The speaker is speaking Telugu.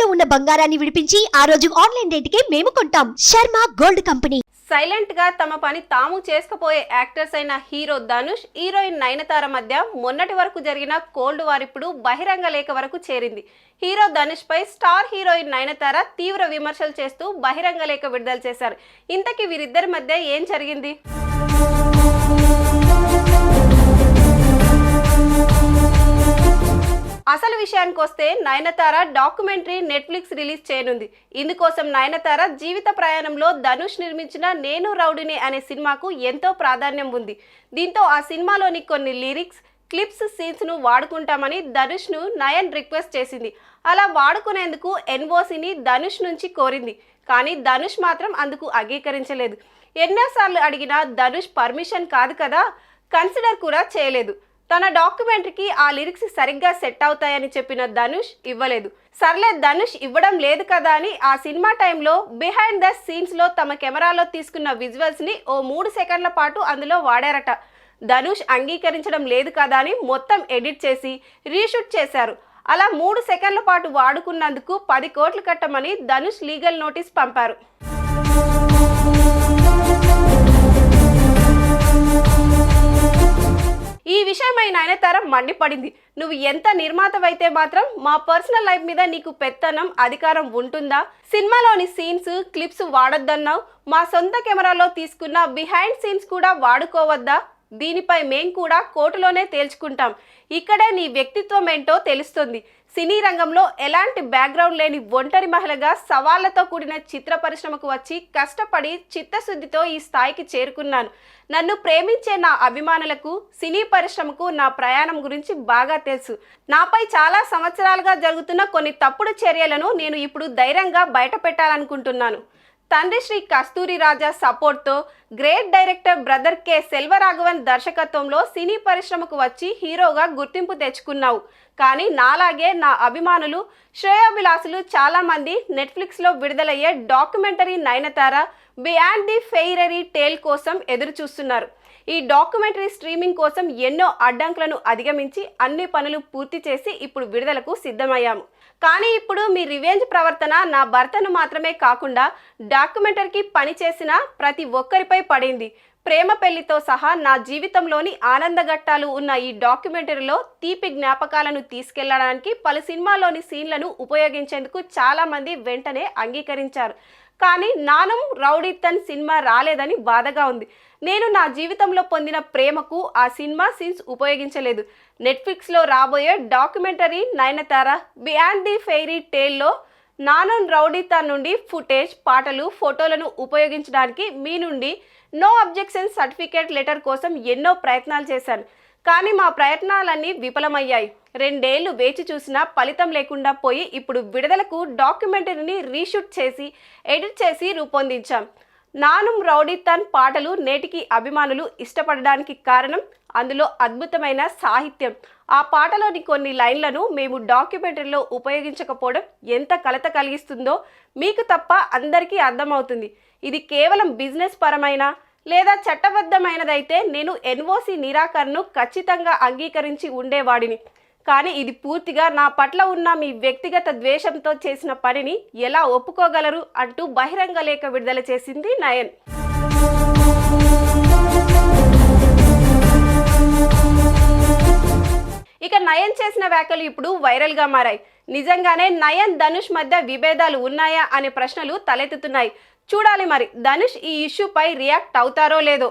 తాకట్టులో ఉన్న బంగారాన్ని విడిపించి ఆ రోజు ఆన్లైన్ రేటుకే మేము కొంటాం. Sharma gold company. సైలెంట్ గా తమ పని తాము చేసుకుపోయే యాక్టర్స్ అయిన హీరో ధనుష్, హీరోయిన్ నయనతార మధ్య మొన్నటి వరకు జరిగిన కోల్డ్ వార్ ఇప్పుడు బహిరంగ లేఖ వరకు చేరింది. హీరో ధనుష్ పై స్టార్ హీరోయిన్ నయనతార తీవ్ర విమర్శలు చేస్తూ బహిరంగ లేఖ విడుదల చేశారు. ఇంతకీ వీరిద్దరి మధ్య ఏం జరిగింది? అసలు విషయానికి వస్తే నయనతార డాక్యుమెంటరీ నెట్ఫ్లిక్స్ రిలీజ్ చేయనుంది. ఇందుకోసం నయనతార జీవిత ప్రయాణంలో ధనుష్ నిర్మించిన నేను రౌడీని అనే సినిమాకు ఎంతో ప్రాధాన్యం ఉంది. దీంతో ఆ సినిమాలోని కొన్ని లిరిక్స్, క్లిప్స్, సీన్స్ను వాడుకుంటామని ధనుష్ను నయన్ రిక్వెస్ట్ చేసింది. అలా వాడుకునేందుకు ఎన్ఓసిని ధనుష్ నుంచి కోరింది. కానీ ధనుష్ మాత్రం అందుకు అంగీకరించలేదు. ఎన్నోసార్లు అడిగినా ధనుష్ పర్మిషన్ కాదు కదా, కన్సిడర్ కూడా చేయలేదు. తన డాక్యుమెంటరీకి ఆ లిరిక్స్ సరిగ్గా సెట్ అవుతాయని చెప్పిన ధనుష్ ఇవ్వలేదు. సర్లే ధనుష్ ఇవ్వడం లేదు కదా అని ఆ సినిమా టైంలో బిహైండ్ ద సీన్స్లో తమ కెమెరాలో తీసుకున్న విజువల్స్ని ఓ 3 సెకండ్ల పాటు అందులో వాడారట. ధనుష్ అంగీకరించడం లేదు కదా అని మొత్తం ఎడిట్ చేసి రీషూట్ చేశారు. అలా 3 సెకండ్ల పాటు వాడుకున్నందుకు 10 కోట్లు కట్టమని ధనుష్ లీగల్ నోటీస్ పంపారు. ఈ విషయమై నయనతార మండిపడింది. నువ్వు ఎంత నిర్మాతవైతే మాత్రం మా పర్సనల్ లైఫ్ మీద నీకు పెత్తనం, అధికారం ఉంటుందా? సినిమాలోని సీన్స్, క్లిప్స్ వాడొద్దన్నావు. మా సొంత కెమెరాలో తీసుకున్న బిహైండ్ సీన్స్ కూడా వాడుకోవద్దా? దీనిపై మేం కూడా కోర్టులోనే తేల్చుకుంటాం. ఇక్కడే నీ వ్యక్తిత్వం ఏంటో తెలుస్తుంది. సినీ రంగంలో ఎలాంటి బ్యాక్గ్రౌండ్ లేని ఒంటరి మహిళగా సవాళ్లతో కూడిన చిత్ర పరిశ్రమకు వచ్చి కష్టపడి చిత్తశుద్ధితో ఈ స్థాయికి చేరుకున్నాను. నన్ను ప్రేమించే నా అభిమానులకు, సినీ పరిశ్రమకు నా ప్రయాణం గురించి బాగా తెలుసు. నాపై చాలా సంవత్సరాలుగా జరుగుతున్న కొన్ని తప్పుడు చర్యలను నేను ఇప్పుడు ధైర్యంగా బయట పెట్టాలనుకుంటున్నాను. తండ్రి శ్రీ కస్తూరి రాజా సపోర్ట్తో great director brother K Selvaraghavan దర్శకత్వంలో సినీ పరిశ్రమకు వచ్చి హీరోగా గుర్తింపు తెచ్చుకున్నావు. కానీ నాలాగే నా అభిమానులు, శ్రేయోభిలాసులు చాలామంది నెట్ఫ్లిక్స్లో విడుదలయ్యే documentary Nayanthara beyond the fairy tale కోసం ఎదురు చూస్తున్నారు. ఈ డాక్యుమెంటరీ స్ట్రీమింగ్ కోసం ఎన్నో అడ్డంకులను అధిగమించి అన్ని పనులు పూర్తి చేసి ఇప్పుడు విడుదలకు సిద్ధమయ్యాము. కానీ ఇప్పుడు మీ రివెంజ్ ప్రవర్తన నా భర్తను మాత్రమే కాకుండా డాక్యుమెంటరీకి పనిచేసిన ప్రతి ఒక్కరిపై పడింది. ప్రేమ పెళ్లితో సహా నా జీవితంలోని ఆనందఘట్టాలు ఉన్న ఈ డాక్యుమెంటరీలో తీపి జ్ఞాపకాలను తీసుకెళ్లడానికి పలు సినిమాలోని సీన్లను ఉపయోగించేందుకు చాలామంది వెంటనే అంగీకరించారు. కానీ నానం రౌడీతన్ సినిమా రాలేదని బాధగా ఉంది. నేను నా జీవితంలో పొందిన ప్రేమకు ఆ సినిమా సీన్స్ ఉపయోగించలేదు. నెట్ఫ్లిక్స్లో రాబోయే documentary Nayanthara beyond the fairy టేల్లో నానం రౌడీతన్ నుండి ఫుటేజ్, పాటలు, ఫోటోలను ఉపయోగించడానికి మీ నుండి నో అబ్జెక్షన్ సర్టిఫికేట్ లెటర్ కోసం ఎన్నో ప్రయత్నాలు చేశాను. కానీ మా ప్రయత్నాలన్నీ విఫలమయ్యాయి. 2 ఏళ్లు వేచి చూసినా ఫలితం లేకుండా పోయి ఇప్పుడు విడుదలకు డాక్యుమెంటరీని రీషూట్ చేసి ఎడిట్ చేసి రూపొందించాం. నానం రౌడీతన్ పాటలు నేటికి అభిమానులు ఇష్టపడడానికి కారణం అందులో అద్భుతమైన సాహిత్యం. ఆ పాటలోని కొన్ని లైన్లను మేము డాక్యుమెంటరీలో ఉపయోగించకపోవడం ఎంత కలత కలిగిస్తుందో మీకు తప్ప అందరికీ అర్థమవుతుంది. ఇది కేవలం బిజినెస్ పరమైన లేదా చట్టబద్ధమైనదైతే నేను ఎన్ఓసి నిరాకరణను ఖచ్చితంగా అంగీకరించి ఉండేవాడిని. కానీ ఇది పూర్తిగా నా పట్ల ఉన్న మీ వ్యక్తిగత ద్వేషంతో చేసిన పనిని ఎలా ఒప్పుకోగలరు అంటూ బహిరంగ లేఖ విడుదల చేసింది నయన్. ఇక నయన్ చేసిన వ్యాఖ్యలు ఇప్పుడు వైరల్గా మారాయి. నిజంగానే నయన్, ధనుష్ మధ్య విభేదాలు ఉన్నాయా అనే ప్రశ్నలు తలెత్తుతున్నాయి. చూడాలి మరి ధనుష్ ఈ ఇష్యూపై రియాక్ట్ అవుతారో లేదో.